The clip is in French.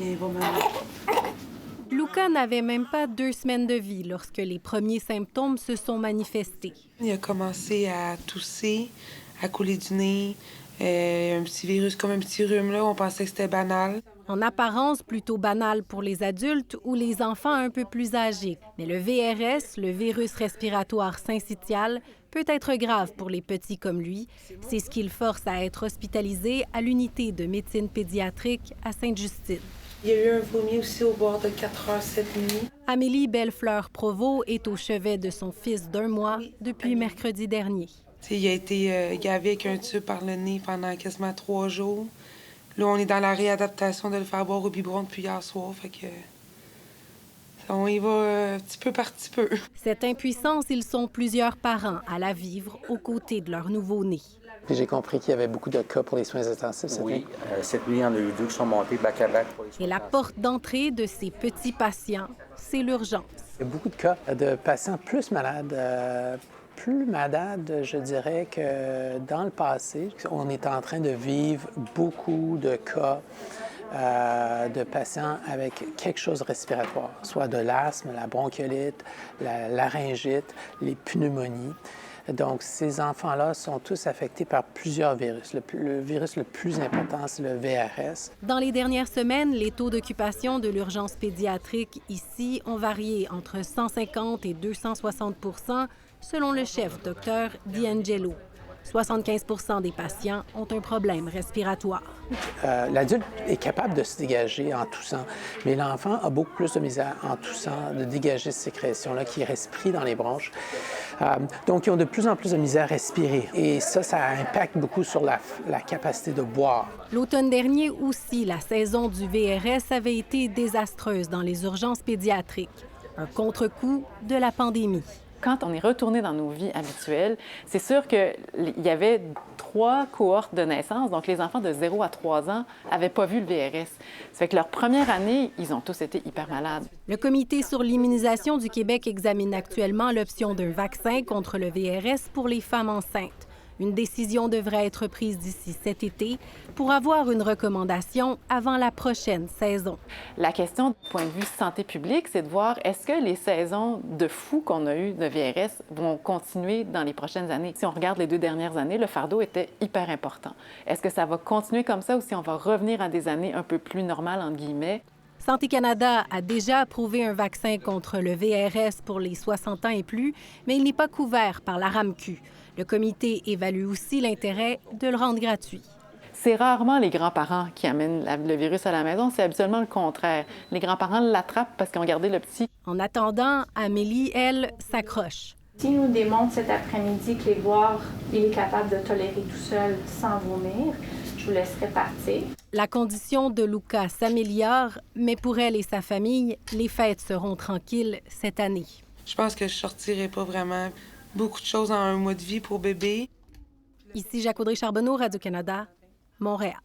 Viens, va, maman. Luca n'avait même pas 2 semaines de vie lorsque les premiers symptômes se sont manifestés. Il a commencé à tousser, à couler du nez, un petit virus comme un petit rhume, là. On pensait que c'était banal. En apparence, plutôt banal pour les adultes ou les enfants un peu plus âgés. Mais le VRS, le virus respiratoire syncytial, peut être grave pour les petits comme lui. C'est ce qui le force à être hospitalisé à l'unité de médecine pédiatrique à Sainte-Justine. Il y a eu un vomi aussi au bord de 4 heures cette nuit. Amélie Bellefleur-Provost est au chevet de son fils d'1 mois depuis mercredi dernier. Il a été gavé avec un tube par le nez pendant quasiment 3 jours. Là, on est dans la réadaptation de le faire boire au biberon depuis hier soir. Fait que on y va petit peu par petit peu. Cette impuissance, ils sont plusieurs parents à la vivre aux côtés de leur nouveau-né. J'ai compris qu'il y avait beaucoup de cas pour les soins intensifs cette nuit. Cette nuit, il y en a eu 2 qui sont montés back à back pour les soins Et la intensifs. porte d'entrée de ces petits patients, c'est l'urgence. Il y a beaucoup de cas de patients plus malades. Plus malades, je dirais, que dans le passé. On est en train de vivre beaucoup de cas de patients avec quelque chose de respiratoire, soit de l'asthme, la bronchiolite, la laryngite, les pneumonies. Donc, ces enfants-là sont tous affectés par plusieurs virus. Le virus le plus important, c'est le VRS. Dans les dernières semaines, les taux d'occupation de l'urgence pédiatrique ici ont varié entre 150 et 260 % selon le chef, Dr. D'Angelo. 75 % des patients ont un problème respiratoire. L'adulte est capable de se dégager en toussant, mais l'enfant a beaucoup plus de misère en toussant de dégager ces sécrétions-là qui restent pris dans les bronches. Donc, ils ont de plus en plus de misère à respirer. Et ça impacte beaucoup sur la capacité de boire. L'automne dernier aussi, la saison du VRS avait été désastreuse dans les urgences pédiatriques. Un contre-coup de la pandémie. Quand on est retourné dans nos vies habituelles, c'est sûr qu'il y avait 3 cohortes de naissance, donc les enfants de 0 à 3 ans n'avaient pas vu le VRS. Ça fait que leur première année, ils ont tous été hyper malades. Le Comité sur l'immunisation du Québec examine actuellement l'option d'un vaccin contre le VRS pour les femmes enceintes. Une décision devrait être prise d'ici cet été pour avoir une recommandation avant la prochaine saison. La question du point de vue santé publique, c'est de voir est-ce que les saisons de fou qu'on a eues de VRS vont continuer dans les prochaines années. Si on regarde les 2 dernières années, le fardeau était hyper important. Est-ce que ça va continuer comme ça ou si on va revenir à des années un peu plus normales, entre guillemets? Santé Canada a déjà approuvé un vaccin contre le VRS pour les 60 ans et plus, mais il n'est pas couvert par la RAMQ. Le comité évalue aussi l'intérêt de le rendre gratuit. C'est rarement les grands-parents qui amènent le virus à la maison, c'est habituellement le contraire. Les grands-parents l'attrapent parce qu'ils ont gardé le petit. En attendant, Amélie, elle, s'accroche. S'il nous démontre cet après-midi que l'Édouard, il est capable de tolérer tout seul sans vomir, je vous laisserai partir. La condition de Luca s'améliore, mais pour elle et sa famille, les fêtes seront tranquilles cette année. Je pense que je sortirai pas vraiment beaucoup de choses en 1 mois de vie pour bébé. Ici Jacques Audrey-Charbonneau, Radio-Canada, Montréal.